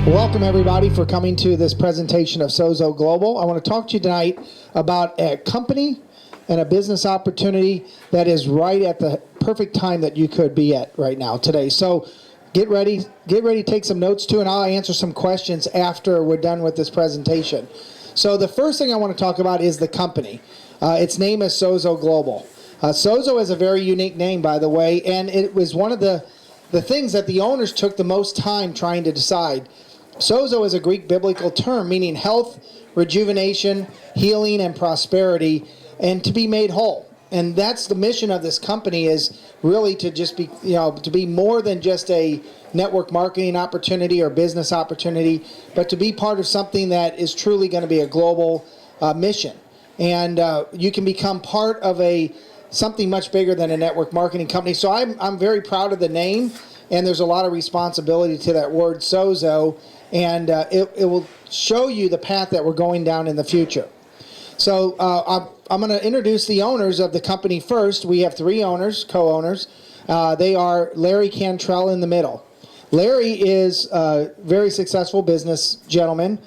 Welcome, everybody, for coming to this presentation of Sozo Global. I want to talk to you tonight about a company and a business opportunity that is right at the perfect time that you could be at right now today. So get ready, take some notes too, and I'll answer some questions after we're done with this presentation. So the first thing I want to talk about is the company. Its name is Sozo Global. Sozo is a very unique name, by the way, and it was one of the things that the owners took the most time trying to decide. Sozo is a Greek biblical term meaning health, rejuvenation, healing, and prosperity, and to be made whole. And that's the mission of this company, is really to just be, to be more than just a network marketing opportunity or business opportunity, but to be part of something that is truly going to be a global mission. And you can become part of something much bigger than a network marketing company. So I'm very proud of the name, and there's a lot of responsibility to that word Sozo, and it will show you the path that we're going down in the future. So I'm going to introduce the owners of the company first. We have three owners, co-owners. They are Larry Cantrell in the middle. Larry is a very successful business gentleman.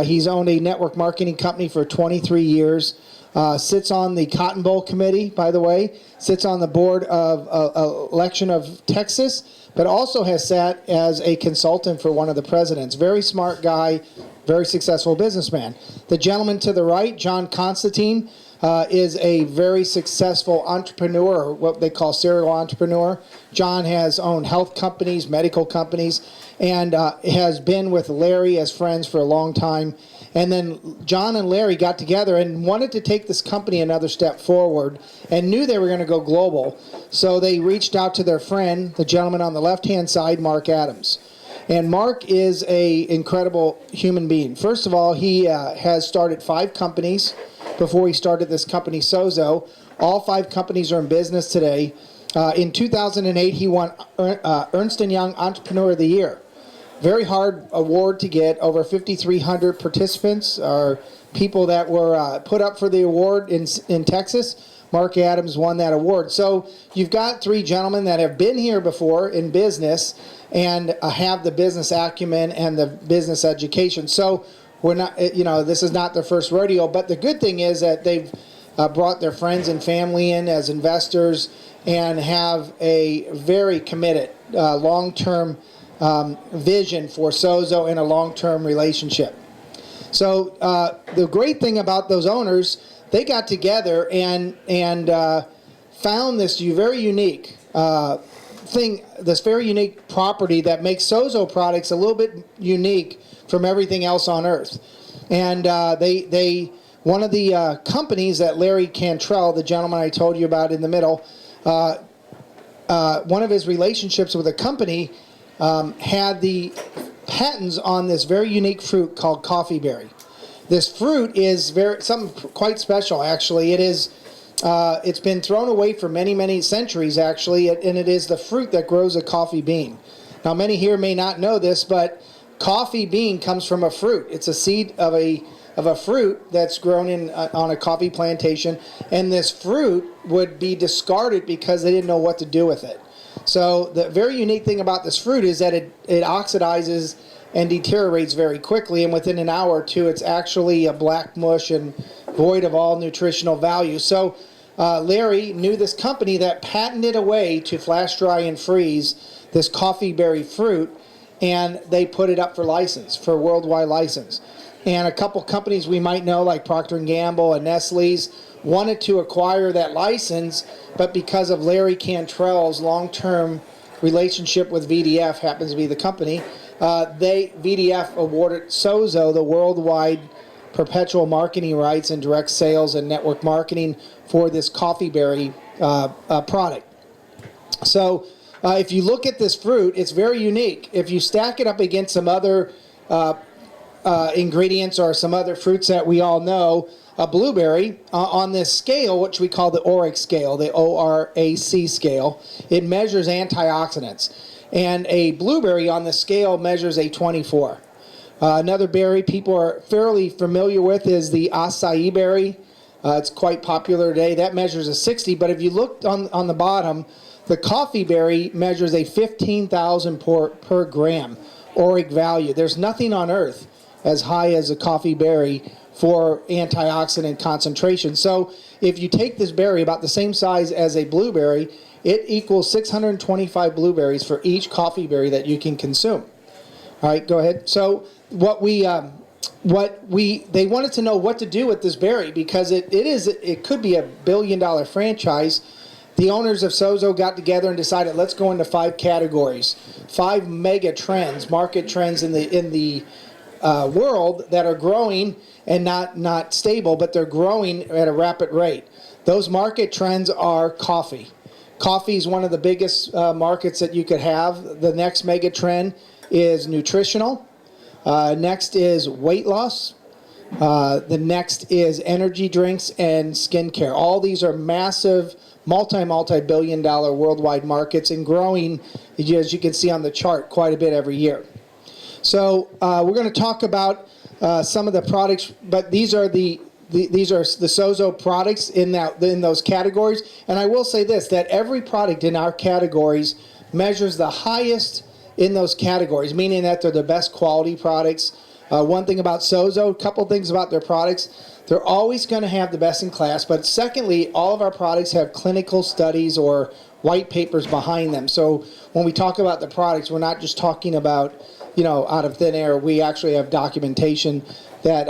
He's owned a network marketing company for 23 years. Sits on the Cotton Bowl committee, by the way. Sits on the board of election of Texas, but also has sat as a consultant for one of the presidents. Very smart guy, very successful businessman. The gentleman to the right, John Constantine, is a very successful entrepreneur, what they call serial entrepreneur. John has owned health companies, medical companies, and has been with Larry as friends for a long time. And then John and Larry got together and wanted to take this company another step forward and knew they were going to go global. So they reached out to their friend, the gentleman on the left-hand side, Mark Adams. And Mark is an incredible human being. First of all, he has started 5 companies before he started this company, Sozo. All 5 companies are in business today. In 2008, he won Ernst & Young Entrepreneur of the Year. Very hard award to get. Over 5,300 participants are people that were put up for the award in Texas. Mark Adams won that award. So you've got 3 gentlemen that have been here before in business and have the business acumen and the business education. So we're not, this is not their first rodeo. But the good thing is that they've brought their friends and family in as investors and have a very committed long-term vision for Sozo in a long-term relationship. So the great thing about those owners, they got together and found this very unique thing, this very unique property that makes Sozo products a little bit unique from everything else on earth. And they one of the companies that Larry Cantrell, the gentleman I told you about in the middle, one of his relationships with a company had the patents on this very unique fruit called coffee berry. This fruit is something quite special, actually. It is. It's been thrown away for many, many centuries, actually, and it is the fruit that grows a coffee bean. Now, many here may not know this, but coffee bean comes from a fruit. It's a seed of a fruit that's grown on a coffee plantation, and this fruit would be discarded because they didn't know what to do with it. So the very unique thing about this fruit is that it oxidizes and deteriorates very quickly, and within an hour or two, it's actually a black mush and void of all nutritional value. So Larry knew this company that patented a way to flash dry and freeze this coffee berry fruit, and they put it up for license, for worldwide license. And a couple companies we might know, like Procter & Gamble and Nestle's, wanted to acquire that license, but because of Larry Cantrell's long-term relationship with VDF, happens to be the company, VDF awarded Sozo the worldwide perpetual marketing rights and direct sales and network marketing for this coffee berry product. So if you look at this fruit, it's very unique. If you stack it up against some other ingredients or some other fruits that we all know, a blueberry on this scale, which we call the ORAC scale, the ORAC scale, it measures antioxidants. And a blueberry on the scale measures a 24. Another berry people are fairly familiar with is the acai berry. It's quite popular today. That measures a 60. But if you look on the bottom, the coffee berry measures a 15,000 per gram. ORIC value. There's nothing on earth as high as a coffee berry for antioxidant concentration. So if you take this berry about the same size as a blueberry, it equals 625 blueberries for each coffee berry that you can consume. All right, go ahead. So they wanted to know what to do with this berry because it could be $1 billion franchise. The owners of Sozo got together and decided, let's go into 5 categories, 5 mega trends, market trends in the world that are growing and not stable, but they're growing at a rapid rate. Those market trends are coffee. Coffee is one of the biggest markets that you could have. The next mega trend is nutritional. Next is weight loss. The next is energy drinks and skincare. All these are massive, multi-billion dollar worldwide markets and growing, as you can see on the chart, quite a bit every year. So we're going to talk about some of the products, but these are the Sozo products in those categories. And I will say this, that every product in our categories measures the highest in those categories, meaning that they're the best quality products. One thing about Sozo, a couple things about their products, they're always going to have the best in class. But secondly, all of our products have clinical studies or white papers behind them. So when we talk about the products, we're not just talking about, out of thin air. We actually have documentation that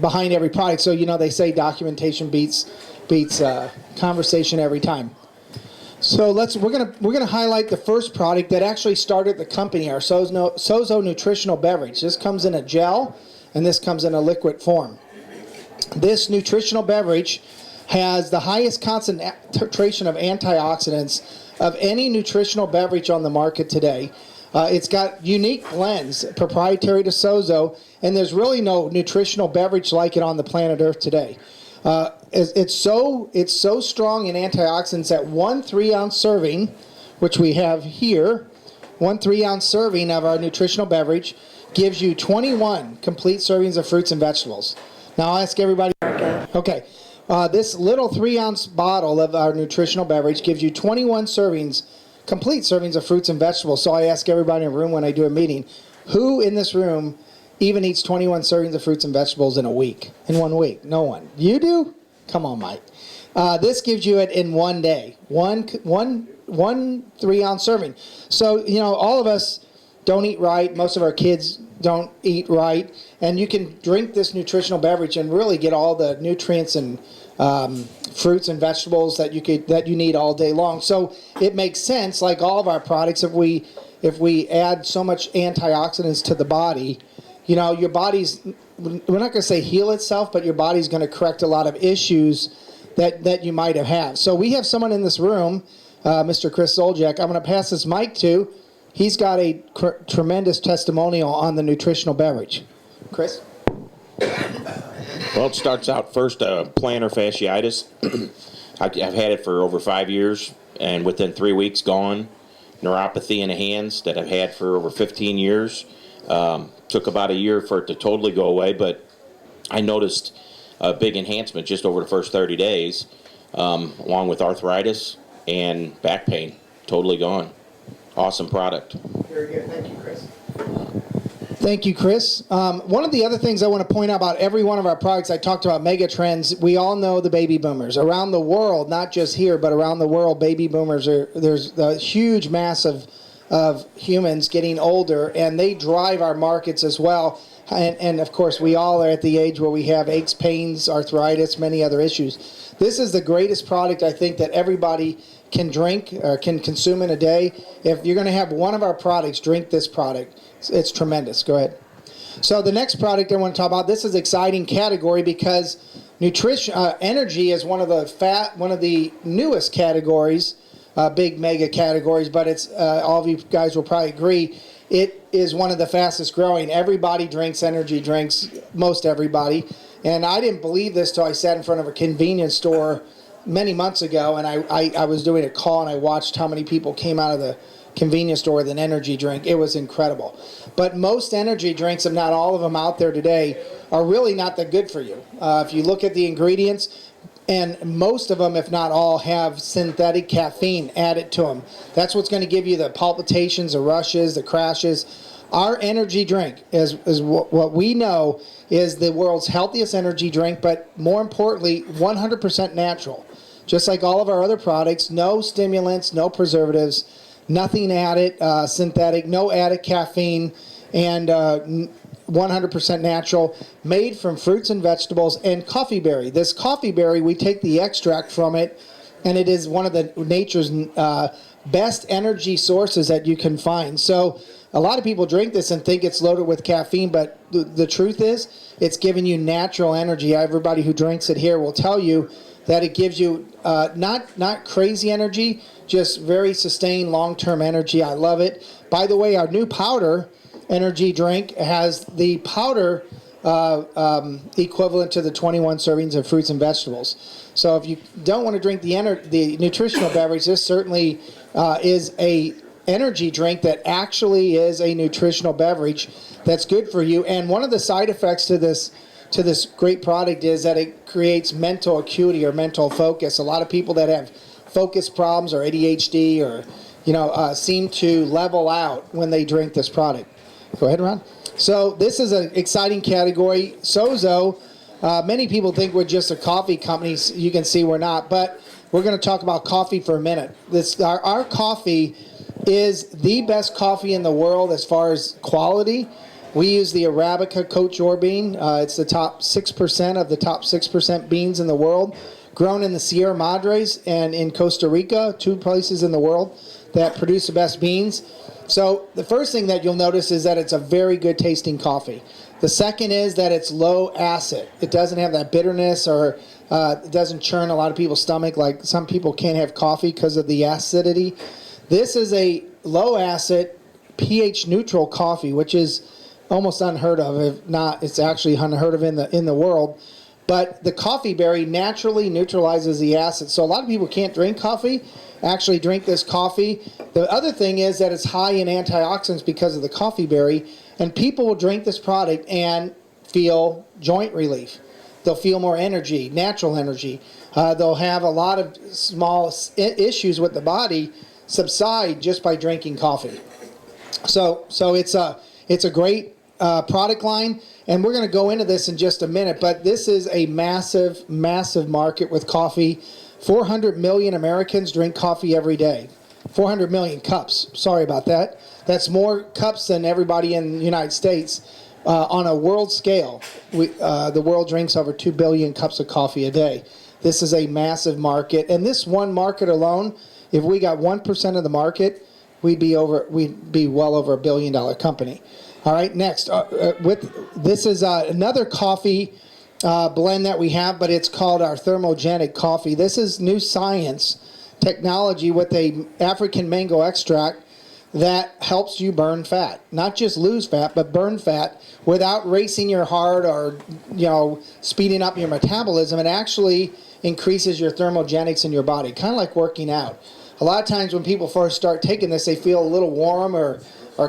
behind every product. So they say documentation beats conversation every time. So we're gonna highlight the first product that actually started the company, our Sozo nutritional beverage. This comes in a gel, and this comes in a liquid form. This nutritional beverage has the highest concentration of antioxidants of any nutritional beverage on the market today. It's got unique blends, proprietary to Sozo, and there's really no nutritional beverage like it on the planet Earth today. It's so strong in antioxidants that 1 3-ounce serving, which we have here, 1 3-ounce serving of our nutritional beverage gives you 21 complete servings of fruits and vegetables. Now I'll ask everybody. Okay, this little 3-ounce bottle of our nutritional beverage gives you 21 servings, complete servings of fruits and vegetables. So I ask everybody in the room when I do a meeting, who in this room even eats 21 servings of fruits and vegetables in 1 week? No one. You do? Come on, Mike. This gives you it in 1 day. One 3-ounce serving. So, all of us don't eat right. Most of our kids don't eat right. And you can drink this nutritional beverage and really get all the nutrients and fruits and vegetables that you need all day long. So it makes sense, like all of our products, if we add so much antioxidants to the body, your body's, we're not going to say heal itself, but your body's going to correct a lot of issues that you might have had. So we have someone in this room, Mr. Chris Zoljak. I'm going to pass this mic to. He's got a tremendous testimonial on the nutritional beverage. Chris? Well, it starts out first, plantar fasciitis. I've had it for over 5 years, and within 3 weeks, gone. Neuropathy in the hands that I've had for over 15 years. Took about a year for it to totally go away, but I noticed a big enhancement just over the first 30 days, along with arthritis and back pain. Totally gone. Awesome product. Very good. Thank you, Chris. Thank you, Chris. One of the other things I want to point out about every one of our products, I talked about mega trends. We all know the baby boomers. Around the world, not just here, but around the world, baby boomers there's a huge mass of humans getting older, and they drive our markets as well. And of course, we all are at the age where we have aches, pains, arthritis, many other issues. This is the greatest product, I think, that everybody can drink or can consume in a day. If you're going to have one of our products, drink this product. It's tremendous. Go ahead. So the next product I want to talk about, this is an exciting category because nutrition, energy is one of the newest categories, big mega categories, but it's all of you guys will probably agree, it is one of the fastest growing. Everybody drinks energy drinks, most everybody. And I didn't believe this till I sat in front of a convenience store many months ago, and I was doing a call, and I watched how many people came out of the convenience store with an energy drink. It was incredible. But most energy drinks, if not all of them out there today, are really not that good for you. If you look at the ingredients, and most of them, if not all, have synthetic caffeine added to them. That's what's going to give you the palpitations, the rushes, the crashes. Our energy drink is what we know is the world's healthiest energy drink, but more importantly, 100% natural. Just like all of our other products, no stimulants, no preservatives, nothing added, synthetic, no added caffeine, and 100% natural, made from fruits and vegetables and coffee berry. This coffee berry, we take the extract from it, and it is one of the nature's best energy sources that you can find. So a lot of people drink this and think it's loaded with caffeine, but the truth is it's giving you natural energy. Everybody who drinks it here will tell you that it gives you not crazy energy, just very sustained long-term energy. I love it. By the way, our new powder energy drink has the powder equivalent to the 21 servings of fruits and vegetables. So if you don't want to drink the nutritional beverage, this certainly is a energy drink that actually is a nutritional beverage that's good for you. And one of the side effects to this great product is that it creates mental acuity or mental focus. A lot of people that have focus problems or ADHD or seem to level out when they drink this product. Go ahead, Ron. So this is an exciting category. Sozo, many people think we're just a coffee company. You can see we're not, but we're going to talk about coffee for a minute. Our coffee is the best coffee in the world as far as quality. We use the Arabica Cote d'Or bean. It's the top 6% of the top 6% beans in the world, grown in the Sierra Madres and in Costa Rica, 2 places in the world that produce the best beans. So the first thing that you'll notice is that it's a very good tasting coffee. The second is that it's low acid. It doesn't have that bitterness or it doesn't churn a lot of people's stomach like some people can't have coffee because of the acidity. This is a low acid, pH neutral coffee, which is almost unheard of. If not, it's actually unheard of in the world. But the coffee berry naturally neutralizes the acid. So a lot of people can't drink coffee, actually drink this coffee. The other thing is that it's high in antioxidants because of the coffee berry. And people will drink this product and feel joint relief. They'll feel more energy, natural energy. They'll have a lot of small issues with the body subside just by drinking coffee. So it's a great product line, and we're going to go into this in just a minute, but this is a massive, massive market with coffee. 400 million Americans drink coffee every day. 400 million cups. Sorry about that. That's more cups than everybody in the United States. On a world scale, the world drinks over 2 billion cups of coffee a day. This is a massive market, and this one market alone, if we got 1% of the market, we'd be well over $1 billion company. All right, next, this is another coffee blend that we have, but it's called our thermogenic coffee. This is new science technology with a African mango extract that helps you burn fat, not just lose fat, but burn fat without racing your heart or speeding up your metabolism. It actually increases your thermogenics in your body, kind of like working out. A lot of times when people first start taking this, they feel a little warm or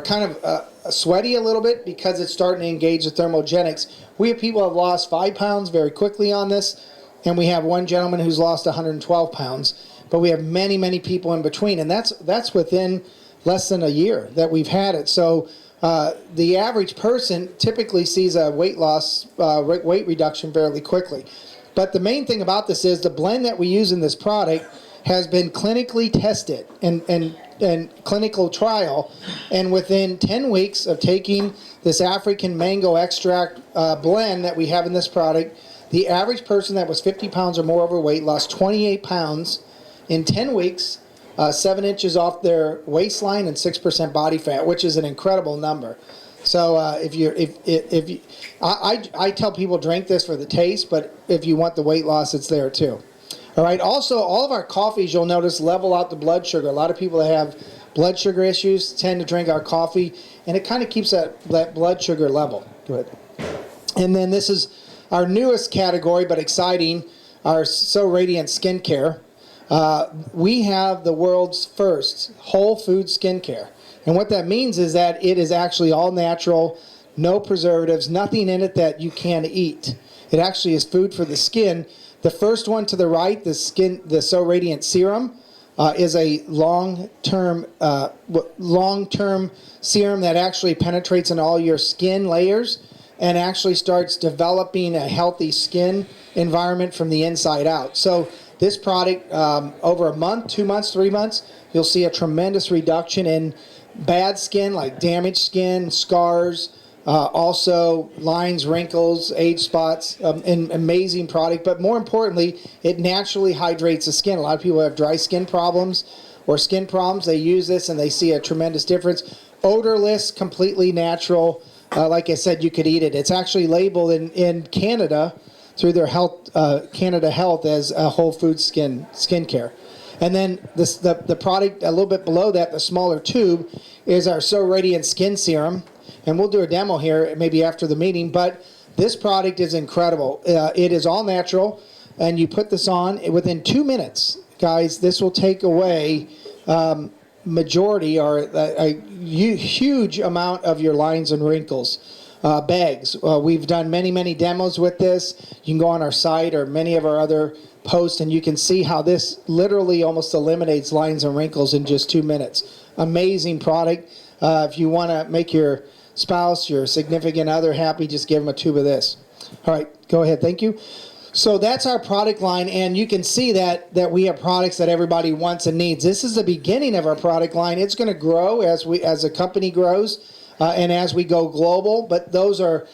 kind of sweaty a little bit because it's starting to engage the thermogenics. We have people who have lost 5 pounds very quickly on this, and we have one gentleman who's lost 112 pounds. But we have many, many people in between, and that's within less than a year that we've had it. So the average person typically sees a weight loss, weight reduction fairly quickly. But the main thing about this is the blend that we use in this product has been clinically tested and clinical trial, and within 10 weeks of taking this African mango extract blend that we have in this product, the average person that was 50 pounds or more overweight lost 28 pounds in 10 weeks, 7 inches off their waistline and 6% body fat, which is an incredible number. So I tell people drink this for the taste, but if you want the weight loss, it's there too. All right. Also, all of our coffees, you'll notice, level out the blood sugar. A lot of people that have blood sugar issues tend to drink our coffee, and it kind of keeps that blood sugar level. Go ahead. And then this is our newest category, but exciting, our So Radiant Skincare. We have the world's first whole food skincare. And what that means is that it is actually all natural, no preservatives, nothing in it that you can't eat. It actually is food for the skin. The first one to the right, the So Radiant Serum, is a long-term serum that actually penetrates in all your skin layers and actually starts developing a healthy skin environment from the inside out. So this product, over a month, 2 months, 3 months, you'll see a tremendous reduction in bad skin, like damaged skin, scars, also lines, wrinkles, age spots. An amazing product, but more importantly, it naturally hydrates the skin. A lot of people have dry skin problems or skin problems. They use this and they see a tremendous difference. Odorless, completely natural. Like I said, you could eat it. It's actually labeled in Canada through their health, Canada Health, as a whole food skincare. And then the product a little bit below that, the smaller tube, is our So Radiant Skin Serum. And we'll do a demo here maybe after the meeting. But this product is incredible. It is all natural. And you put this on within 2 minutes. Guys, this will take away majority or a huge amount of your lines and wrinkles. Bags. We've done many demos with this. You can go on our site or many of our other posts and you can see how this literally almost eliminates lines and wrinkles in just 2 minutes. Amazing product. If you want to make your spouse, your significant other happy, just give them a tube of this. All right, go ahead. Thank you. So that's our product line, and you can see that we have products that everybody wants and needs. This is the beginning of our product line. It's going to grow as the company grows and as we go global. But those are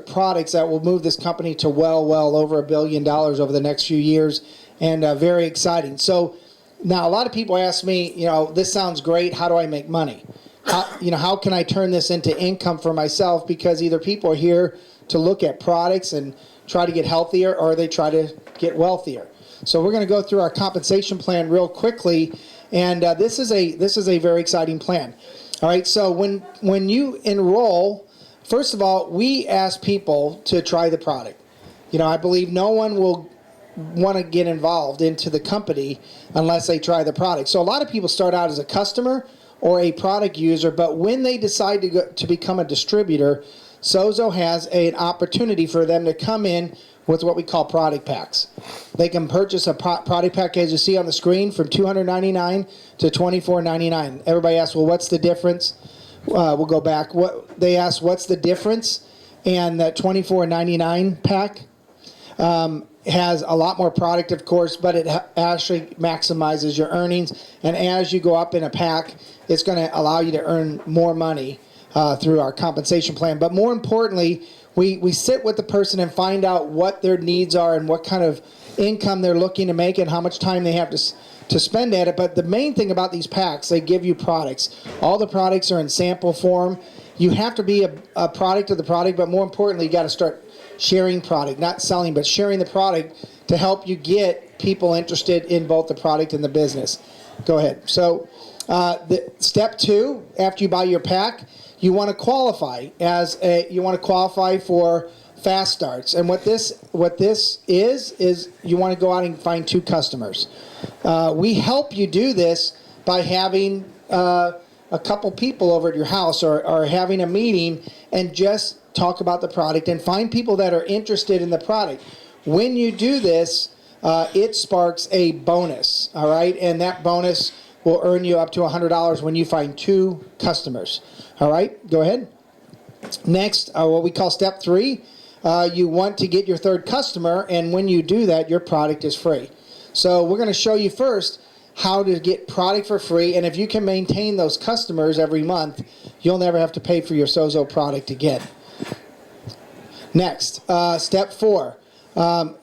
products that will move this company to well over $1 billion over the next few years, and very exciting. So now a lot of people ask me, this sounds great. How do I make money? How can I turn this into income for myself? Because either people are here to look at products and try to get healthier, or they try to get wealthier. So we're going to go through our compensation plan real quickly, and this is a very exciting plan. All right. So when you enroll, first of all, we ask people to try the product. I believe no one will want to get involved into the company unless they try the product. So a lot of people start out as a customer or a product user, but when they decide to become a distributor, Sozo has an opportunity for them to come in with what we call product packs. They can purchase a product pack, as you see on the screen, from $299 to $24.99. Everybody asks, well, what's the difference? We'll go back. They ask, what's the difference? And that $24.99 pack has a lot more product, of course, but it actually maximizes your earnings. And as you go up in a pack, it's going to allow you to earn more money through our compensation plan. But more importantly, we sit with the person and find out what their needs are and what kind of income they're looking to make and how much time they have to spend at it. But the main thing about these packs, they give you products. All the products are in sample form. You have to be a product of the product, but more importantly, you got to start sharing product, not selling, but sharing the product to help you get people interested in both the product and the business. Go ahead. So step 2, after you buy your pack, you want to qualify for fast starts. And what this is you want to go out and find 2 customers. We help you do this by having a couple people over at your house or having a meeting and just talk about the product and find people that are interested in the product. When you do this, it sparks a bonus, all right? And that bonus will earn you up to $100 when you find 2 customers. All right, go ahead. Next, what we call step 3, you want to get your 3rd customer, and when you do that, your product is free. So we're going to show you first how to get product for free, and if you can maintain those customers every month, you'll never have to pay for your Sozo product again. Next, step 4,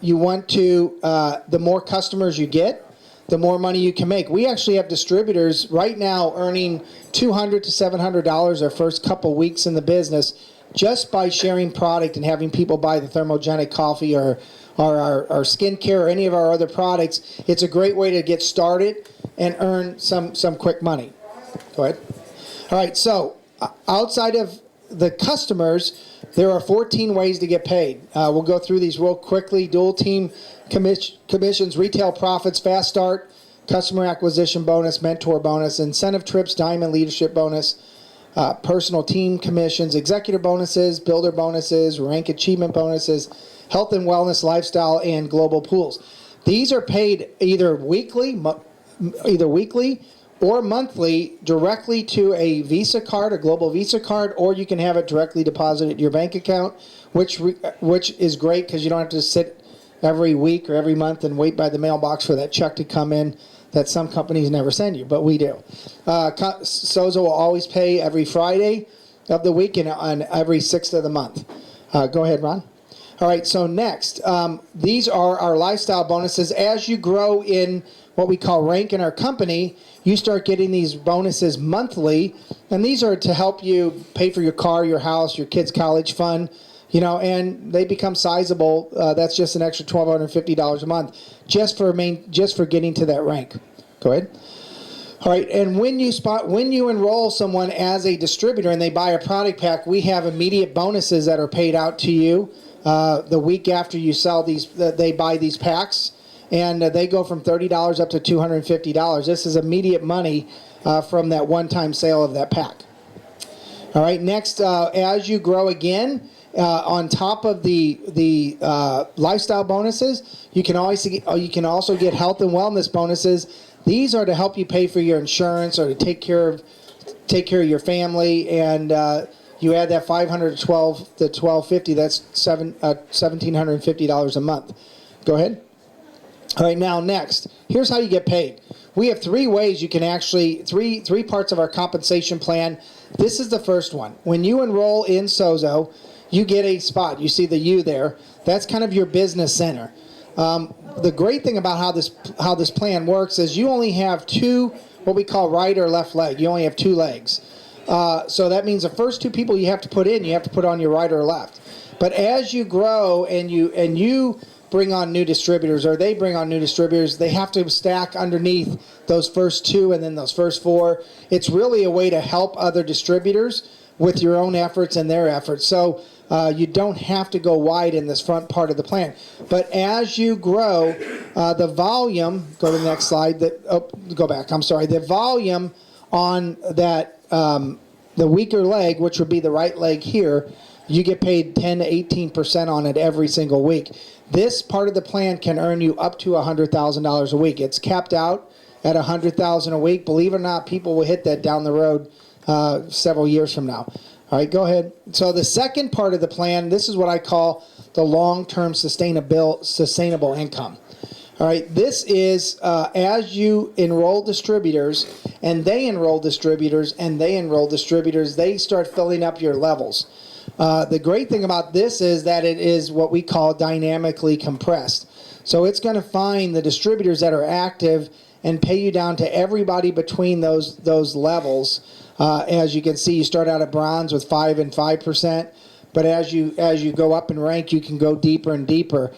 you want to, the more customers you get, the more money you can make. We actually have distributors right now earning $200 to $700 their first couple weeks in the business just by sharing product and having people buy the thermogenic coffee or our skincare or any of our other products. It's a great way to get started and earn some quick money. Go ahead. All right, so outside of the customers, there are 14 ways to get paid. We'll go through these real quickly. Dual team commissions, retail profits, fast start, customer acquisition bonus, mentor bonus, incentive trips, diamond leadership bonus, personal team commissions, executive bonuses, builder bonuses, rank achievement bonuses, health and wellness, lifestyle, and global pools. These are paid either weekly, either weekly or monthly directly to a Visa card, a global Visa card, or you can have it directly deposited to your bank account, which is great because you don't have to sit every week or every month and wait by the mailbox for that check to come in that some companies never send you, but we do. Sozo will always pay every Friday of the week and on every 6th of the month. Go ahead, Ron. All right, so next, these are our lifestyle bonuses. As you grow in what we call rank in our company, you start getting these bonuses monthly, and these are to help you pay for your car, your house, your kids' college fund, and they become sizable. That's just an extra $1,250 a month just for getting to that rank. Go ahead. All right, and when you enroll someone as a distributor and they buy a product pack, we have immediate bonuses that are paid out to you the week after you sell these. They buy these packs, and they go from $30 up to $250. This is immediate money from that one-time sale of that pack. All right, next, as you grow again, on top of the lifestyle bonuses, you can also get health and wellness bonuses. These are to help you pay for your insurance or to take care of your family, and you add that $500 to $1,250. That's $1,750 a month. Go ahead. All right, now next, here's how you get paid. We have three ways you can actually three parts of our compensation plan. This is the first one. When you enroll in Sozo, you get a spot. You see the U there. That's kind of your business center. The great thing about how this plan works is you only have two, what we call right or left leg. You only have two legs. So that means the first two people you have to put on your right or left. But as you grow and you bring on new distributors, or they bring on new distributors, they have to stack underneath those first two and then those first four. It's really a way to help other distributors with your own efforts and their efforts. So you don't have to go wide in this front part of the plan. But as you grow, the volume, go to the next slide. Go back. I'm sorry. The volume on that, the weaker leg, which would be the right leg here, you get paid 10 to 18% on it every single week. This part of the plan can earn you up to $100,000 a week. It's capped out at $100,000 a week. Believe it or not, people will hit that down the road several years from now. All right, go ahead. So the second part of the plan, this is what I call the long-term sustainable income. All right, this is as you enroll distributors, and they enroll distributors, and they enroll distributors, they start filling up your levels. The great thing about this is that it is what we call dynamically compressed. So it's going to find the distributors that are active and pay you down to everybody between those levels. As you can see, you start out at bronze with 5 and 5%, but as you go up in rank, you can go deeper and deeper.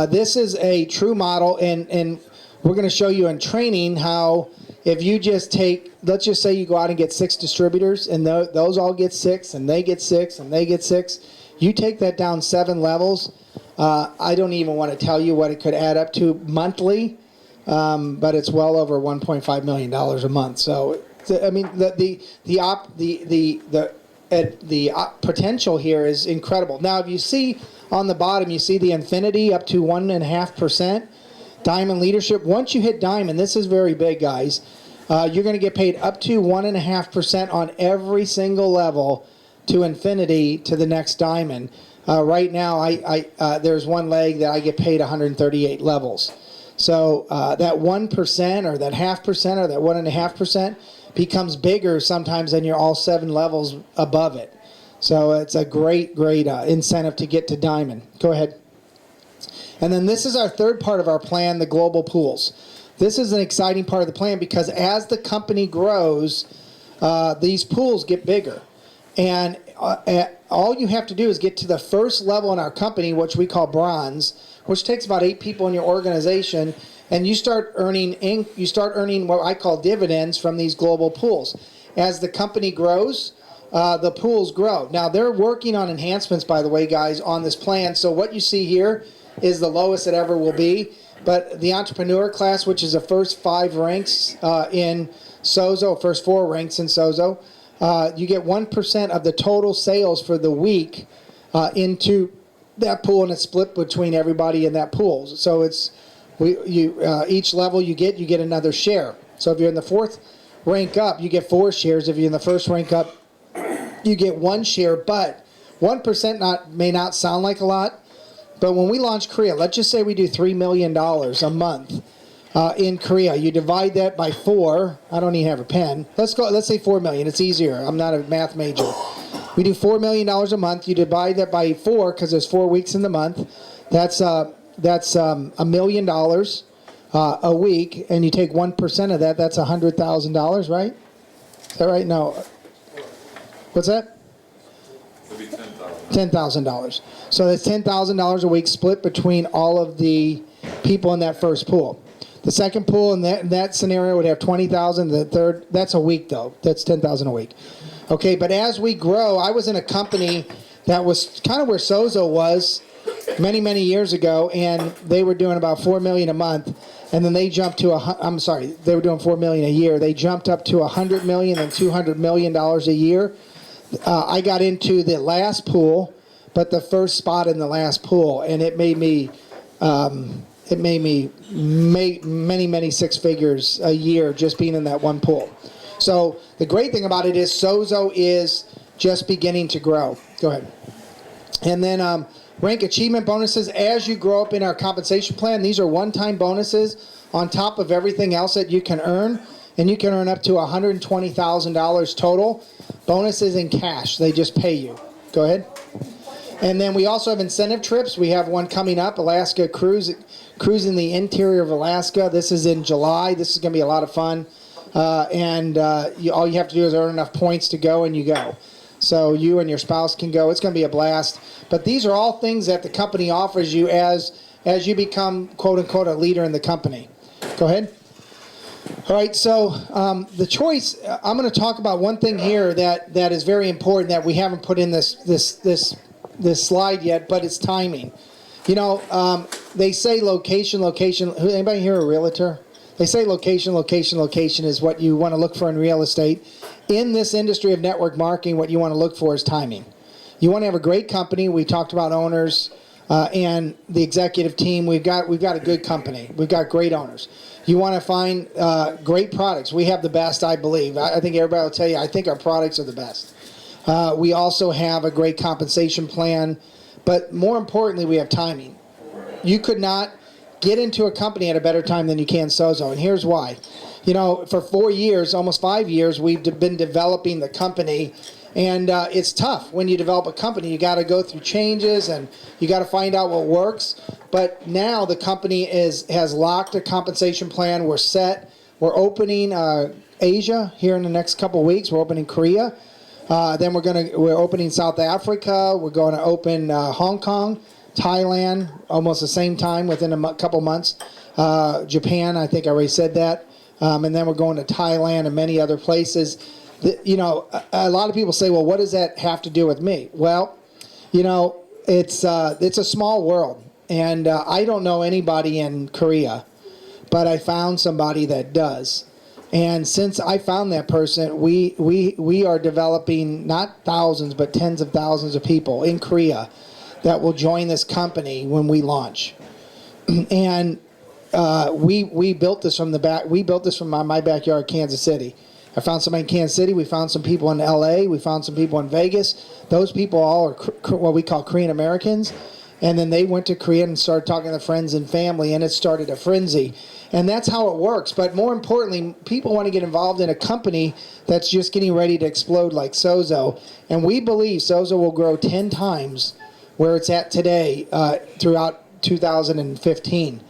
This is a true model, and we're going to show you in training how if you just take, let's just say you go out and get 6 distributors, and those all get 6, and they get 6, and they get 6. You take that down 7 levels. I don't even want to tell you what it could add up to monthly, but it's well over $1.5 million a month. So, I mean, the potential here is incredible. Now, if you see on the bottom, you see the infinity up to 1.5%. Diamond leadership. Once you hit diamond, this is very big, guys. You're going to get paid up to 1.5% on every single level to infinity to the next diamond. Right now, there's one leg that I get paid 138 levels. So that 1% or that 0.5% or that 1.5% becomes bigger sometimes than you're all 7 levels above it. So it's a great incentive to get to diamond. Go ahead. And then this is our third part of our plan, the global pools. This is an exciting part of the plan because as the company grows, these pools get bigger. And all you have to do is get to the first level in our company, which we call bronze, which takes about 8 people in your organization, and you start earning what I call dividends from these global pools. As the company grows, the pools grow. Now, they're working on enhancements, by the way, guys, on this plan. So what you see here is the lowest it ever will be. But the entrepreneur class, which is the first 5 ranks in Sozo, first 4 ranks in Sozo, you get 1% of the total sales for the week into that pool, and it's split between everybody in that pool. So it's each level you get another share. So if you're in the 4th rank up, you get 4 shares. If you're in the 1st rank up, you get 1 share. But 1% may not sound like a lot, but when we launch Korea, let's just say we do $3 million a month in Korea. You divide that by 4. I don't even have a pen. Let's say 4 million. It's easier. I'm not a math major. We do $4 million a month. You divide that by 4 because there's 4 weeks in the month. That's $1 million a week, and you take 1% of that. That's $100,000, right? Is that right? No. What's that? $10,000. So that's $10,000 a week split between all of the people in that first pool. The second pool in that scenario would have $20,000. The third, that's a week though. That's $10,000 a week. Okay, but as we grow, I was in a company that was kind of where Sozo was many, many years ago, and they were doing about $4 million a month, and then they jumped to they were doing $4 million a year. They jumped up to $100 million and $200 million a year. I got into the last pool, but the first spot in the last pool, and it made me make many 6 figures a year just being in that one pool. So the great thing about it is Sozo is just beginning to grow. Go ahead. And then rank achievement bonuses as you grow up in our compensation plan. These are one-time bonuses on top of everything else that you can earn, and you can earn up to $120,000 total. Bonuses in cash. They just pay you. Go ahead. And then we also have incentive trips. We have one coming up, Alaska cruising the interior of Alaska. This is in July. This is going to be a lot of fun. All you have to do is earn enough points to go, and you go. So you and your spouse can go. It's going to be a blast. But these are all things that the company offers you as you become, quote unquote, a leader in the company. Go ahead. All right, so the choice, I'm going to talk about one thing here that is very important that we haven't put in this slide yet, but it's timing. You know, they say location. Anybody here a realtor? They say location is what you want to look for in real estate. In this industry of network marketing, what you want to look for is timing. You want to have a great company. We talked about owners and the executive team. We've got a good company. We've got great owners. You want to find great products. We have the best, I believe. I think everybody will tell you, I think our products are the best. We also have a great compensation plan. But more importantly, we have timing. You could not get into a company at a better time than you can Sozo. And here's why. You know, for 4 years, almost 5 years, we've been developing the company. And it's tough when you develop a company. You got to go through changes and you got to find out what works. But now the company has locked a compensation plan. We're set. We're opening Asia here in the next couple of weeks. We're opening Korea. Then we're opening South Africa. We're going to open Hong Kong, Thailand, almost the same time within a couple months. Japan, I think I already said that. And then we're going to Thailand and many other places. You know, a lot of people say, well, what does that have to do with me? Well, you know, it's a small world. And I don't know anybody in Korea, but I found somebody that does. And since I found that person, we are developing not thousands, but tens of thousands of people in Korea that will join this company when we launch. And we built this from the back. We built this from my backyard, Kansas City. I found somebody in Kansas City. We found some people in L.A. We found some people in Vegas. Those people all are what we call Korean Americans. And then they went to Korea and started talking to friends and family, and it started a frenzy. And that's how it works. But more importantly, people want to get involved in a company that's just getting ready to explode like Sozo. And we believe Sozo will grow 10 times where it's at today throughout 2015.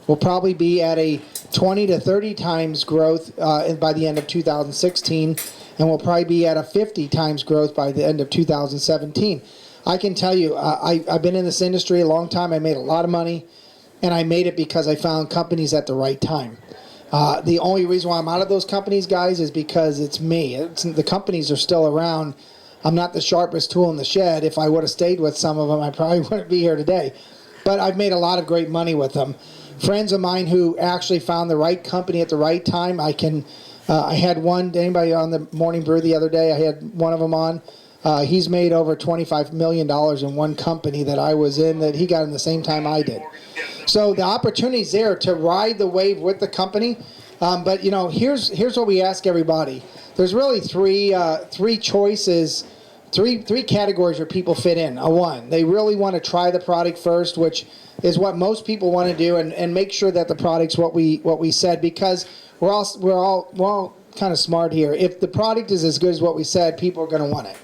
We'll probably be at a 20 to 30 times growth by the end of 2016, and we'll probably be at a 50 times growth by the end of 2017. I can tell you, I've been in this industry a long time. I made a lot of money, and I made it because I found companies at the right time. The only reason why I'm out of those companies, guys, is because it's me. The companies are still around. I'm not the sharpest tool in the shed. If I would have stayed with some of them, I probably wouldn't be here today. But I've made a lot of great money with them. Friends of mine who actually found the right company at the right time. I had one, anybody on the Morning Brew the other day, I had one of them on. He's made over $25 million in one company that I was in that he got in the same time I did. So the opportunity's there to ride the wave with the company. But here's what we ask everybody. There's really three choices, three categories where people fit in. One, they really want to try the product first, which is what most people want to do, and make sure that the product's what we said, because we're all kind of smart here. If the product is as good as what we said, people are going to want it,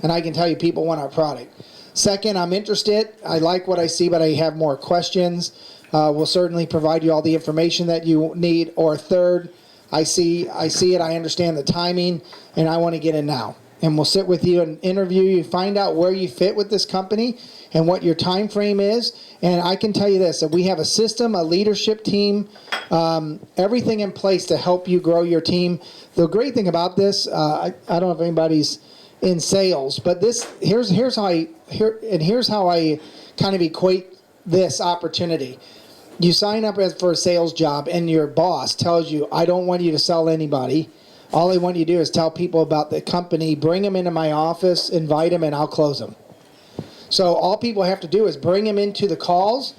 and I can tell you, people want our product. Second, I'm interested. I like what I see, but I have more questions. We'll certainly provide you all the information that you need. Or third, I see it, I understand the timing, and I want to get in now. And we'll sit with you and interview you, find out where you fit with this company and what your time frame is. And I can tell you this, that we have a system, a leadership team, everything in place to help you grow your team. The great thing about this, I don't know if anybody's in sales, but here's how I kind of equate this opportunity. You sign up for a sales job and your boss tells you, I don't want you to sell anybody. All I want you to do is tell people about the company, bring them into my office, invite them, and I'll close them. So all people have to do is bring them into the calls,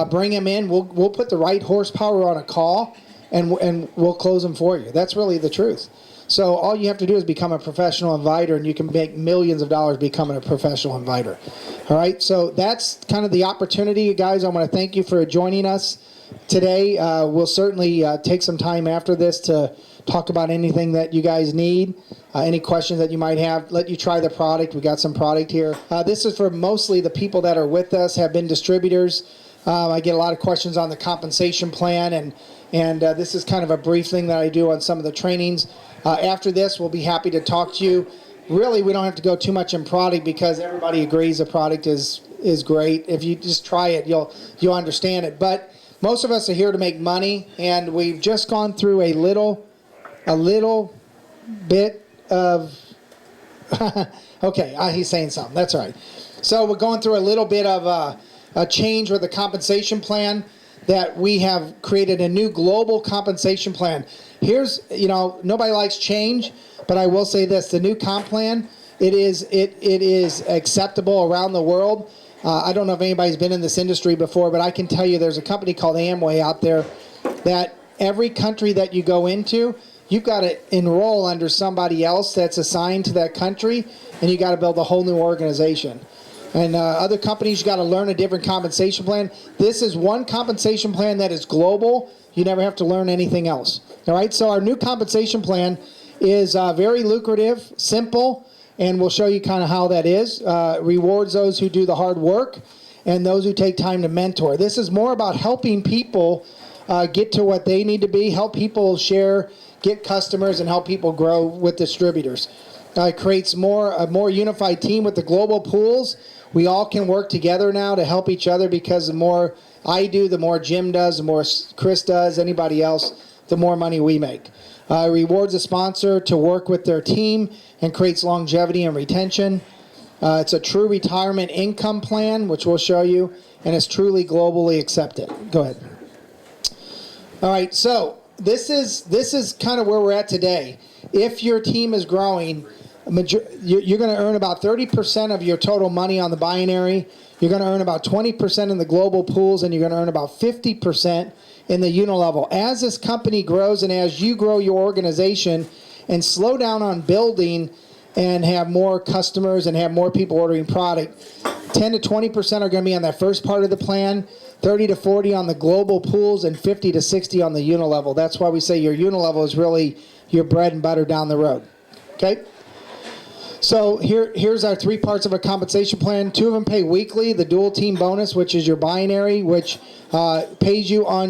bring them in. We'll put the right horsepower on a call, and we'll close them for you. That's really the truth. So all you have to do is become a professional inviter, and you can make millions of dollars becoming a professional inviter. All right, so that's kind of the opportunity, you guys. I want to thank you for joining us today. We'll certainly take some time after this to talk about anything that you guys need, any questions that you might have, let you try the product. We got some product here. This is for mostly the people that are with us, have been distributors. I get a lot of questions on the compensation plan, and this is kind of a brief thing that I do on some of the trainings. After this, we'll be happy to talk to you. Really, we don't have to go too much in product because everybody agrees the product is great. If you just try it, you'll understand it. But most of us are here to make money, and we've just gone through a little bit of okay, he's saying something. That's all right. So we're going through a little bit of a change with the compensation plan, that we have created a new global compensation plan. Here's, nobody likes change, but I will say this: the new comp plan, it is acceptable around the world. I don't know if anybody's been in this industry before, but I can tell you there's a company called Amway out there that every country that you go into, you've got to enroll under somebody else that's assigned to that country, and you got to build a whole new organization. And other companies, you got to learn a different compensation plan. This is one compensation plan that is global. You never have to learn anything else. All right, so our new compensation plan is very lucrative, simple, and we'll show you kind of how that is. Rewards those who do the hard work and those who take time to mentor. This is more about helping people get to what they need to be, help people share, get customers, and help people grow with distributors. It creates a more unified team with the global pools. We all can work together now to help each other, because the more I do, the more Jim does, the more Chris does, anybody else, the more money we make. Rewards a sponsor to work with their team and creates longevity and retention. It's a true retirement income plan, which we'll show you, and it's truly globally accepted. Go ahead. All right, so this is kind of where we're at today. If your team is growing, you're going to earn about 30% of your total money on the binary. You're going to earn about 20% in the global pools, and you're going to earn about 50% in the unilevel. As this company grows and as you grow your organization and slow down on building and have more customers and have more people ordering product, 10 to 20% are going to be on that first part of the plan, 30 to 40 on the global pools, and 50 to 60 on the unilevel. That's why we say your unilevel is really your bread and butter down the road. Okay? So here's our three parts of a compensation plan. Two of them pay weekly. The dual team bonus, which is your binary, which pays you on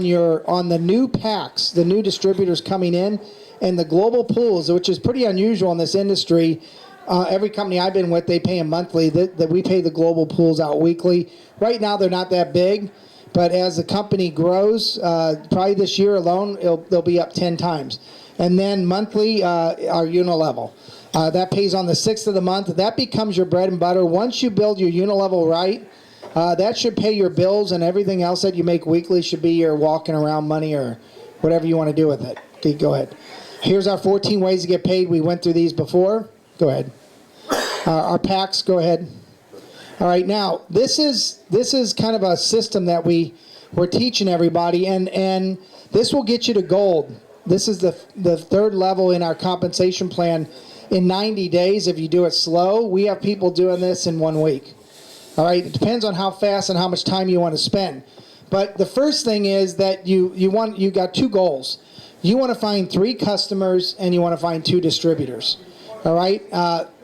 the new packs, the new distributors coming in, and the global pools, which is pretty unusual in this industry. Every company I've been with, they pay them monthly. That we pay the global pools out weekly. Right now, they're not that big, but as the company grows, probably this year alone, they'll be up 10 times. And then monthly, our unilevel. That pays on the 6th of the month. That becomes your bread and butter. Once you build your unilevel right, that should pay your bills, and everything else that you make weekly should be your walking around money or whatever you want to do with it. Okay, go ahead. Here's our 14 ways to get paid. We went through these before. Go ahead. Our packs, go ahead. All right, now this is kind of a system that we're teaching everybody, and this will get you to gold. the third level in our compensation plan. In 90 days, if you do it slow, we have people doing this in 1 week. All right, it depends on how fast and how much time you want to spend. But the first thing is that you got two goals. You want to find 3 customers and you want to find 2 distributors. All right,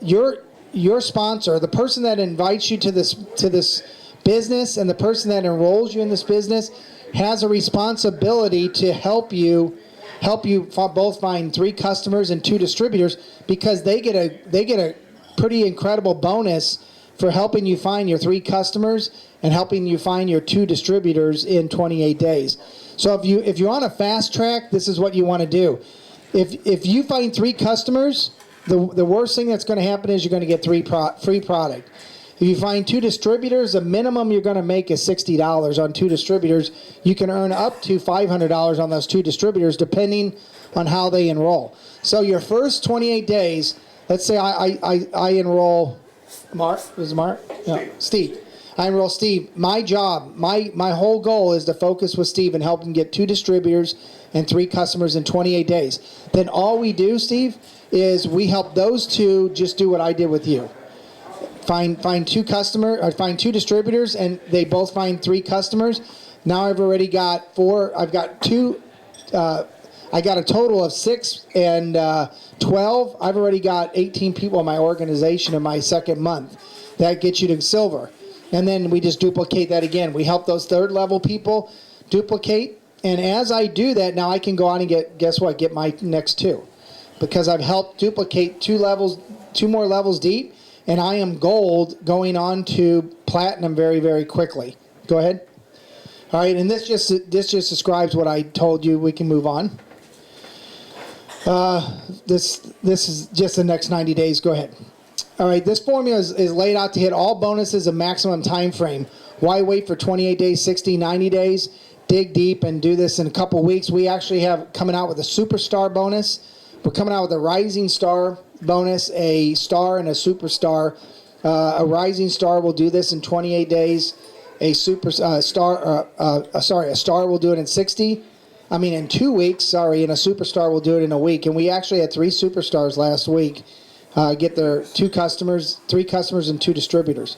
your sponsor, the person that invites you to this business, and the person that enrolls you in this business has a responsibility to help you both find 3 customers and 2 distributors, because they get a pretty incredible bonus for helping you find your 3 customers and helping you find your 2 distributors in 28 days. So if you're on a fast track, this is what you want to do. If you find 3 customers, the worst thing that's going to happen is you're going to get free product. If you find 2 distributors, the minimum you're going to make is $60 on 2 distributors. You can earn up to $500 on those 2 distributors, depending on how they enroll. So your first 28 days, let's say I enroll Mark. Is it Mark? No, Steve. I enroll Steve. My job, my whole goal is to focus with Steve and help him get 2 distributors and 3 customers in 28 days. Then all we do, Steve, is we help those 2 just do what I did with you. Find 2 distributors, and they both find 3 customers. Now I've already got 4. I've got 2. I got a total of 6 and 12. I've already got 18 people in my organization in my second month. That gets you to silver. And then we just duplicate that again. We help those third level people duplicate. And as I do that, now I can go on and get my next 2. Because I've helped duplicate 2 more levels deep. And I am gold going on to platinum very, very quickly. Go ahead. All right, and this just describes what I told you. We can move on. This is just the next 90 days. Go ahead. All right, this formula is laid out to hit all bonuses of maximum time frame. Why wait for 28 days, 60, 90 days? Dig deep and do this in a couple weeks. We actually have coming out with a superstar bonus. We're coming out with a rising star bonus, a star and a superstar. A rising star will do this in 28 days. A star will do it in 2 weeks. And a superstar will do it in a week. And we actually had 3 superstars last week get their 3 customers and 2 distributors.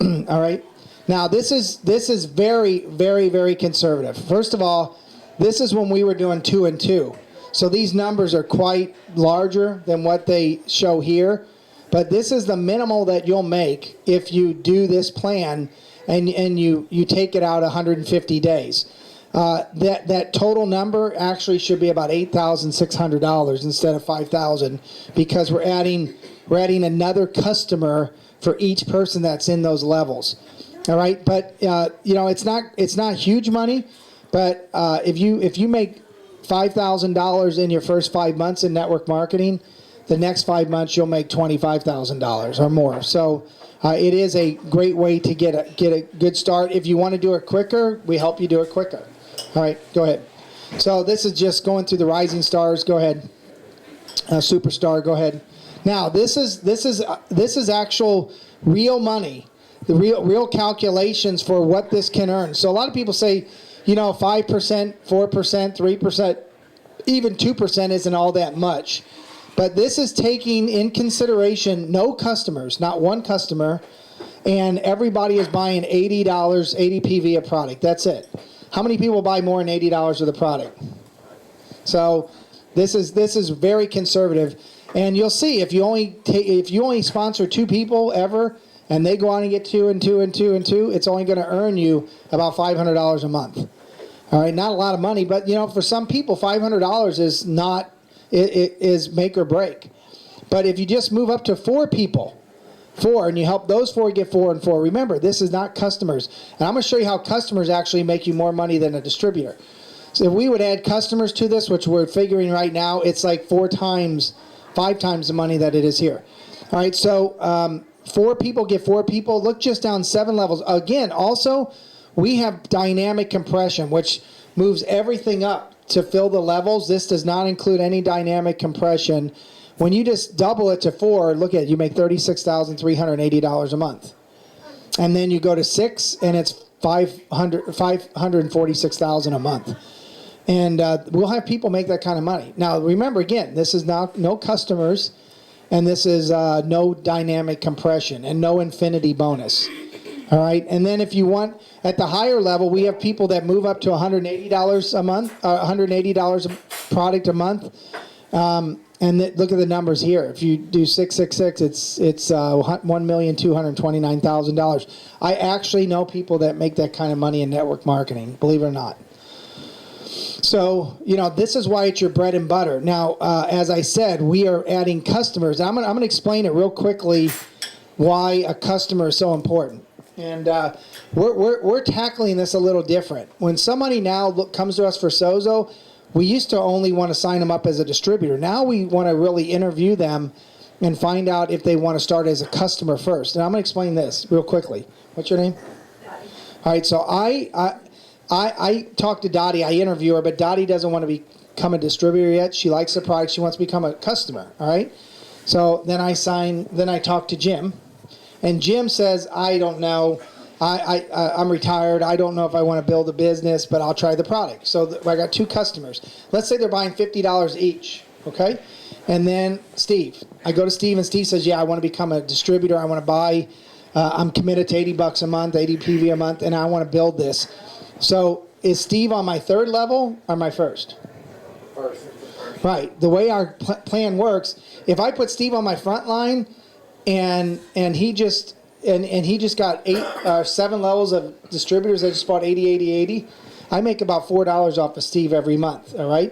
All right. Now this is very, very, very conservative. First of all, this is when we were doing 2 and 2. So these numbers are quite larger than what they show here. But this is the minimal that you'll make if you do this plan and you take it out 150 days. That total number actually should be about $8,600 instead of $5,000, because we're adding another customer for each person that's in those levels. All right, but it's not huge money, but if you make $5,000 in your first 5 months in network marketing, the next 5 months you'll make $25,000 or more. So it is a great way to get a good start. If you want to do it quicker, we help you do it quicker. All right, go ahead. So this is just going through the rising stars. Go ahead. Superstar. Go ahead. Now this is actual real money. The real calculations for what this can earn. So a lot of people say, 5%, 4%, 3%, even 2% isn't all that much. But this is taking in consideration no customers, not one customer, and everybody is buying $80, 80 PV a product. That's it. How many people buy more than $80 of the product? So this is very conservative. And you'll see if you only sponsor 2 people ever, and they go on and get 2 and 2 and 2 and 2, it's only going to earn you about $500 a month. All right, not a lot of money, but for some people, $500 is not is make or break. But if you just move up to 4 people, 4, and you help those 4 get 4 and 4. Remember, this is not customers, and I'm going to show you how customers actually make you more money than a distributor. So if we would add customers to this, which we're figuring right now, it's like 5 times the money that it is here. All right, so 4 people get 4 people. Look just down 7 levels. Again, also, we have dynamic compression, which moves everything up to fill the levels. This does not include any dynamic compression. When you just double it to 4, look at it, you make $36,380 a month. And then you go to 6, and it's $546,000 a month. And we'll have people make that kind of money. Now, remember, again, this is not no customers, and this is no dynamic compression and no infinity bonus. All right, and then if you want, at the higher level, we have people that move up to $180 a month, $180 a product a month. Look at the numbers here. If you do 666, it's $1,229,000. I actually know people that make that kind of money in network marketing, believe it or not. So, this is why it's your bread and butter. Now, as I said, we are adding customers. I'm gonna explain it real quickly why a customer is so important. And we're tackling this a little different. When somebody now comes to us for Sozo, we used to only want to sign them up as a distributor. Now we want to really interview them and find out if they want to start as a customer first. And I'm going to explain this real quickly. What's your name? Dottie. All right, so I talked to Dottie. I interview her, but Dottie doesn't want to become a distributor yet. She likes the product. She wants to become a customer, all right? So then I talk to Jim. And Jim says, I don't know. I'm retired. I don't know if I want to build a business, but I'll try the product. So I got two customers. Let's say they're buying $50 each, okay? And then Steve. I go to Steve, and Steve says, yeah, I want to become a distributor. I want to buy. I'm committed to $80 a month, 80 PV a month, and I want to build this. So is Steve on my third level or my first? First. Right. The way our plan works, if I put Steve on my front line, and he just got 7 levels of distributors that just bought 80. I make about $4 off of Steve every month, all right?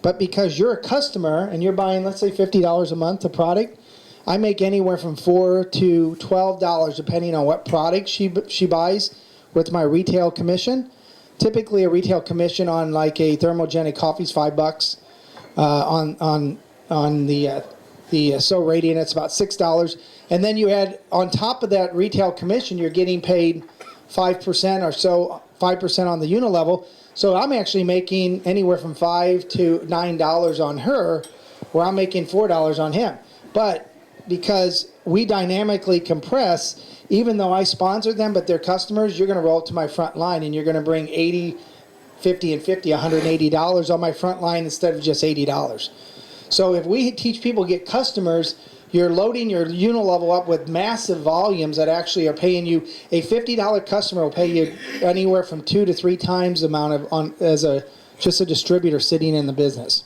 But because you're a customer and you're buying, let's say, $50 a month of product, I make anywhere from $4 to $12 depending on what product she buys with my retail commission. Typically, a retail commission on like a thermogenic coffee is $5. On the So Radiant, it's about $6. And then you add, on top of that retail commission, you're getting paid 5% or so, 5% on the unit level. So I'm actually making anywhere from $5 to $9 on her, where I'm making $4 on him. But because we dynamically compress, even though I sponsor them, but they're customers, you're going to roll up to my front line and you're going to bring $80, $50, and $50, $180 on my front line instead of just $80. So if we teach people to get customers, you're loading your unit level up with massive volumes that actually are paying you. A $50 customer will pay you anywhere from 2 to 3 times the amount as just a distributor sitting in the business.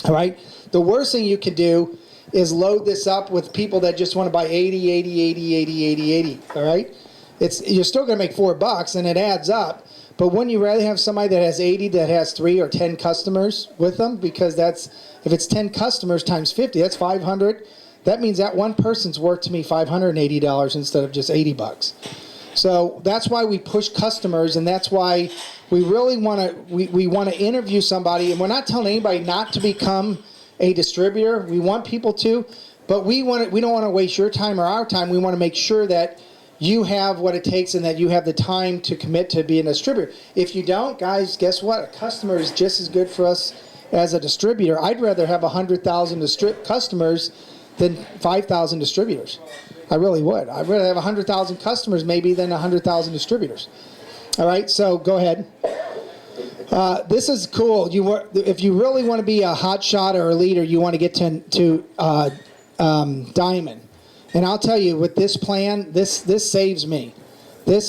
All right. The worst thing you could do is load this up with people that just want to buy 80. All right. You're still going to make $4 and it adds up. But wouldn't you rather have somebody that has 80 that has 3 or 10 customers with them? Because if it's 10 customers times 50, that's 500. That means that one person's worth to me $580 instead of just $80. So that's why we push customers, and that's why we really want to we want to interview somebody. And we're not telling anybody not to become a distributor. We want people to, but we don't want to waste your time or our time. We want to make sure that you have what it takes and that you have the time to commit to being a distributor. If you don't, guys, guess what? A customer is just as good for us as a distributor. I'd rather have 100,000 customers than 5,000 distributors. I really would. I'd rather have 100,000 customers maybe than 100,000 distributors. All right, so go ahead. This is cool. If you really want to be a hot shot or a leader, you want to get to Diamond. And I'll tell you, with this plan, this saves me.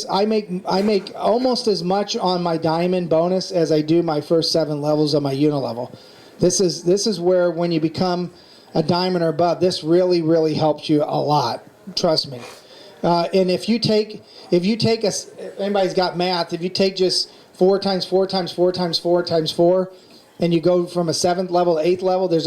I make almost as much on my Diamond bonus as I do my first 7 levels of my unit level. This is where, when you become a Diamond or above, this really, really helps you a lot. Trust me. And if anybody's got math, if you take just 4 times 4 times 4 times 4 times 4, and you go from a 7th level to 8th level, there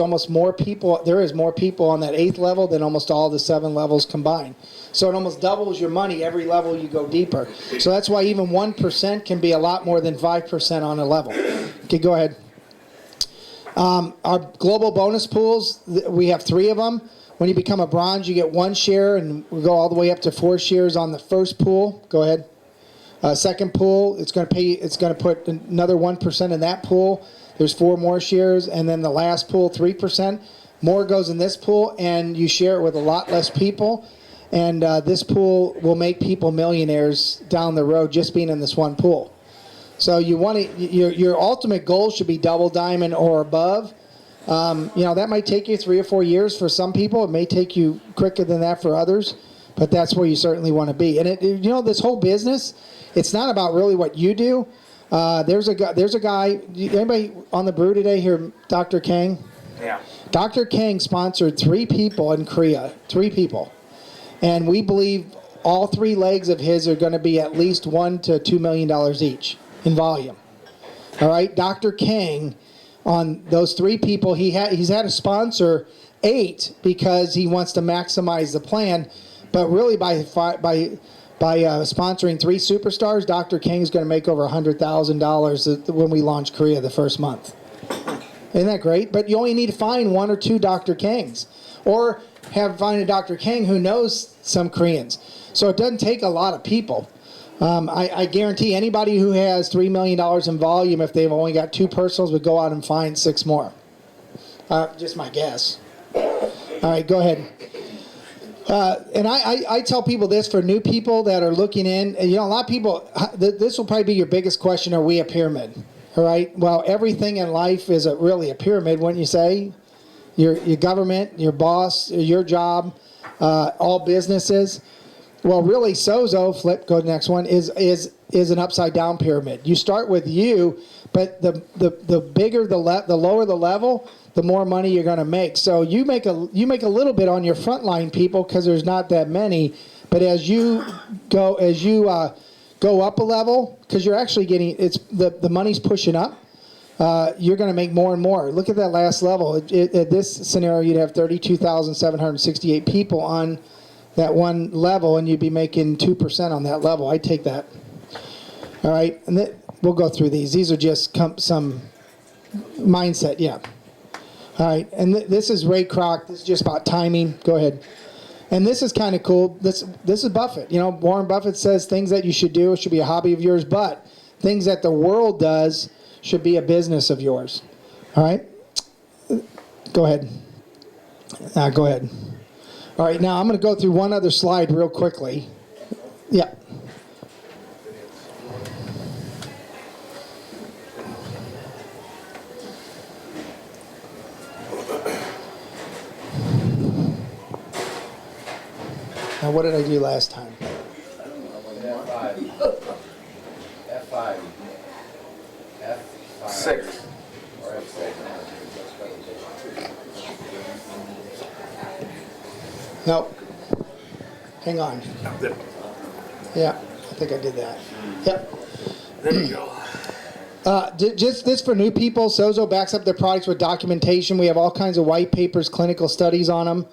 is more people on that 8th level than almost all the 7 levels combined. So it almost doubles your money every level you go deeper. So that's why even 1% can be a lot more than 5% on a level. Okay, go ahead. Our global bonus pools, we have 3 of them. When you become a bronze, you get 1 share, and we go all the way up to 4 shares on the first pool. Go ahead. Second pool, it's going to put another 1% in that pool. There's 4 more shares, and then the last pool, 3%. More goes in this pool, and you share it with a lot less people. And this pool will make people millionaires down the road just being in this one pool. So you want to, your ultimate goal should be double diamond or above. That might take you 3 or 4 years for some people. It may take you quicker than that for others, but that's where you certainly want to be. And this whole business, it's not about really what you do. There's a guy. Anybody on the brew today here? Dr. Kang. Yeah. Dr. Kang sponsored 3 people in Korea. 3 people, and we believe all 3 legs of his are going to be at least $1 to $2 million each in volume. All right, Dr. Kang, on those 3 people, he's had to sponsor 8 because he wants to maximize the plan. But really, by sponsoring 3 superstars, Dr. Kang is going to make over $100,000 when we launch Korea the first month. Isn't that great? But you only need to find 1 or 2 Dr. Kangs, or find a Dr. Kang who knows some Koreans. So it doesn't take a lot of people. I guarantee anybody who has $3 million in volume, if they've only got 2 personals, would go out and find 6 more. Just my guess. All right, go ahead. And I tell people this for new people that are looking in. A lot of people, this will probably be your biggest question, are we a pyramid? All right, well, everything in life is really a pyramid, wouldn't you say? Your government, your boss, your job, all businesses. Well, really, Sozo, go to the next one, is an upside down pyramid. You start with you, but the bigger the lower the level, the more money you're going to make. So you make a little bit on your frontline people because there's not that many. But as you go up a level, because you're actually getting the money's pushing up. You're going to make more and more. Look at that last level. At this scenario, you'd have 32,768 people on that one level, and you'd be making 2% on that level. I'd take that. All right, and we'll go through these. These are just some mindset, yeah. All right, and this is Ray Kroc. This is just about timing. Go ahead. And this is kind of cool. This is Buffett. Warren Buffett says things that you should do should be a hobby of yours, but things that the world does should be a business of yours. All right? Go ahead. Go ahead. All right, now I'm going to go through one other slide real quickly. Yeah. Now, what did I do last time? F5. F5. F5. 6. Or F6. Nope. Hang on. Yeah, I think I did that. Yep. There you go. Just this for new people. Sozo backs up their products with documentation. We have all kinds of white papers, clinical studies on them.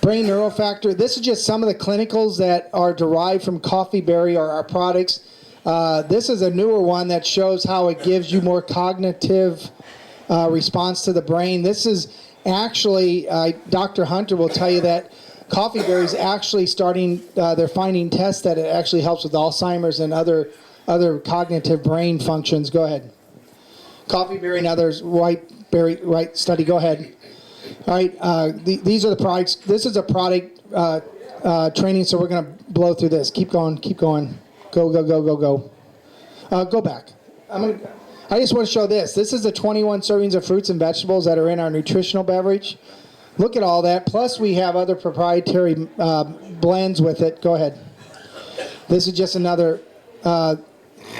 Brain neurofactor. This is just some of the clinicals that are derived from coffee berry or our products. This is a newer one that shows how it gives you more cognitive response to the brain. This is actually, Dr. Hunter will tell you that coffee berry is actually they're finding tests that it actually helps with Alzheimer's and other cognitive brain functions. Go ahead. Coffee berry and others, white berry, right study. Go ahead. All right, these are the products. This is a product training, so we're going to blow through this. Keep going. Go. Go back. I just want to show this. This is the 21 servings of fruits and vegetables that are in our nutritional beverage. Look at all that. Plus, we have other proprietary blends with it. Go ahead. This is just another,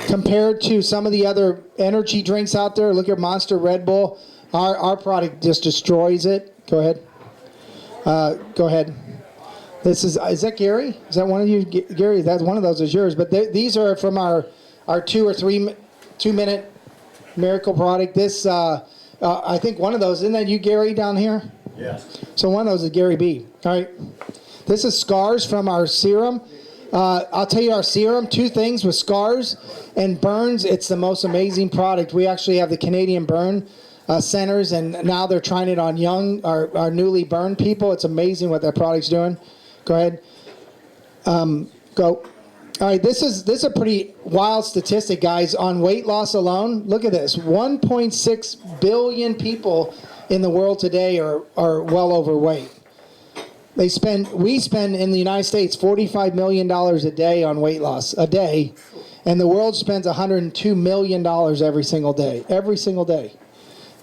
compared to some of the other energy drinks out there. Look at Monster, Red Bull. Our product just destroys it. Go ahead. Go ahead. This is that Gary? Is that one of you? Gary, that's one of those is yours. But these are from our 2 or 3 2-minute miracle product. This, I think one of those, isn't that you, Gary, down here? Yes. So one of those is Gary B. All right. This is scars from our serum. I'll tell you our serum, 2 things with scars and burns. It's the most amazing product. We actually have the Canadian Burn centers, and now they're trying it on our newly burned people. It's amazing what that product's doing. Go ahead. Go. All right, this is a pretty wild statistic, guys. On weight loss alone, look at this. 1.6 billion people in the world today are well overweight. We spend in the United States $45 million a day on weight loss, a day. and the world spends $102 million every single day. Every single day.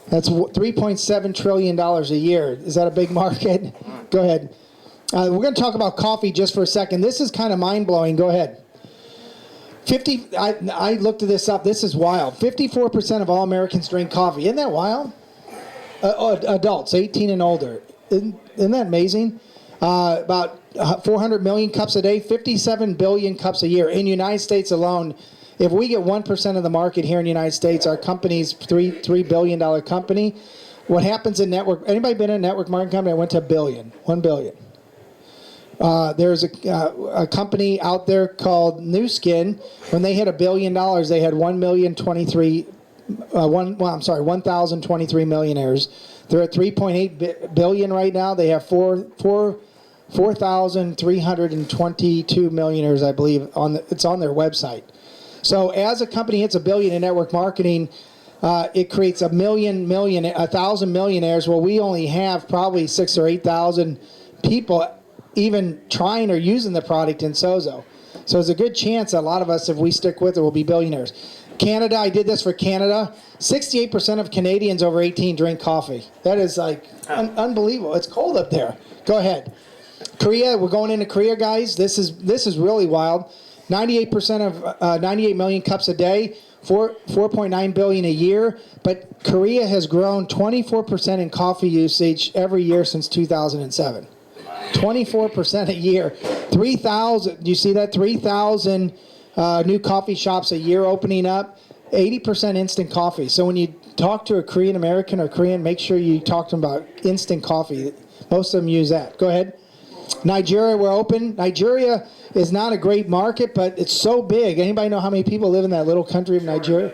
That's $3.7 trillion a year. Is that a big market? Go ahead. We're going to talk about coffee just for a second. This is kind of mind-blowing. Go ahead. I looked this up. This is wild. 54% of all Americans drink coffee. Isn't that wild? Adults, 18 and older. Isn't that amazing? About 400 million cups a day, 57 billion cups a year. In the United States alone, if we get 1% of the market here in the United States, our company's $3 billion company. What happens in network, anybody been in a network marketing company? I went to $1 billion. There's a company out there called New Skin. When they hit $1 billion, they had 1,023 millionaires. They're at 3.8 billion right now. They have 4,322 millionaires, I believe. It's on their website. So as a company hits $1 billion in network marketing, it creates 1,000 millionaires. Well, we only have probably 6,000 or 8,000 people even trying or using the product in Sozo. So there's a good chance a lot of us, if we stick with it, will be billionaires. Canada, I did this for Canada. 68% of Canadians over 18 drink coffee. That is like unbelievable. It's cold up there. Go ahead. Korea, we're going into Korea, guys. This is really wild. 98% of 98 million cups a day, 4.9 billion a year. But Korea has grown 24% in coffee usage every year since 2007. 24% a year. 3,000. Do you see that? 3,000 new coffee shops a year opening up. 80% instant coffee. So when you talk to a Korean American or Korean, make sure you talk to them about instant coffee. Most of them use that. Go ahead. Nigeria, we're open. Nigeria is not a great market, but it's so big. Anybody know how many people live in that little country of Nigeria?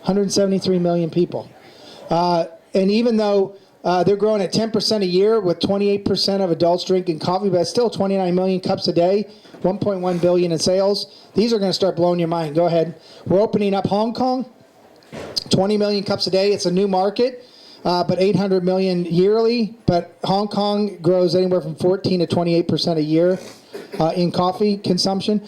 173 million people. And even though they're growing at 10% a year with 28% of adults drinking coffee, but it's still 29 million cups a day, 1.1 billion in sales. These are going to start blowing your mind. Go ahead. We're opening up Hong Kong, 20 million cups a day. It's a new market, but 800 million yearly. But Hong Kong grows anywhere from 14 to 28% a year in coffee consumption.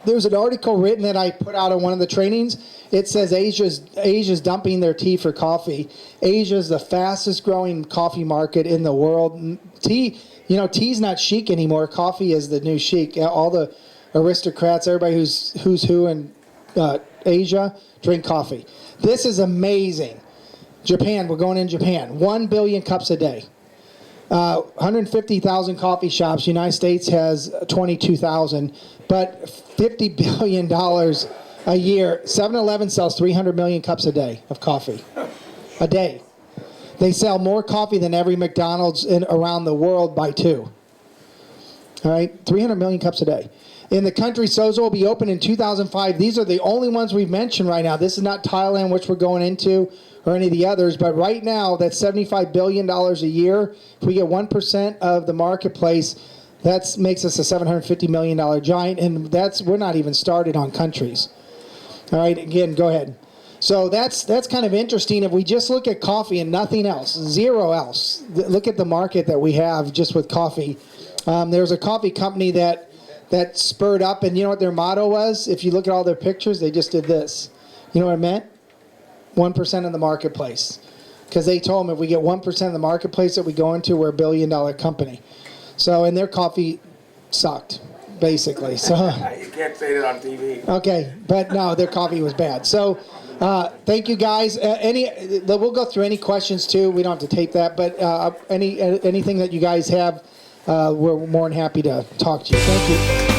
There's an article written that I put out on one of the trainings. It says Asia's dumping their tea for coffee. Asia's the fastest growing coffee market in the world. Tea's not chic anymore. Coffee is the new chic. All the aristocrats, everybody who's who in Asia, drink coffee. This is amazing. Japan, we're going in Japan. 1 billion cups a day. 150,000 coffee shops. United States has 22,000. But $50 billion a year. 7-Eleven sells 300 million cups a day of coffee. A day. They sell more coffee than every McDonald's around the world by 2. All right? 300 million cups a day. In the country, Sozo will be open in 2005. These are the only ones we've mentioned right now. This is not Thailand, which we're going into, or any of the others. But right now, that's $75 billion a year. If we get 1% of the marketplace, that makes us a $750 million giant. And we're not even started on countries. All right, again, go ahead. So that's kind of interesting. If we just look at coffee and nothing else, zero else, look at the market that we have just with coffee. There's a coffee company that spurred up, and you know what their motto was? If you look at all their pictures, they just did this. You know what it meant? 1% of the marketplace. Because they told them if we get 1% of the marketplace that we go into, we're a $1 billion company. So, and their coffee sucked, basically. So you can't say that on TV. Okay, but no, their coffee was bad. So, thank you guys. We'll go through any questions too. We don't have to tape that, but anything that you guys have, we're more than happy to talk to you. Thank you.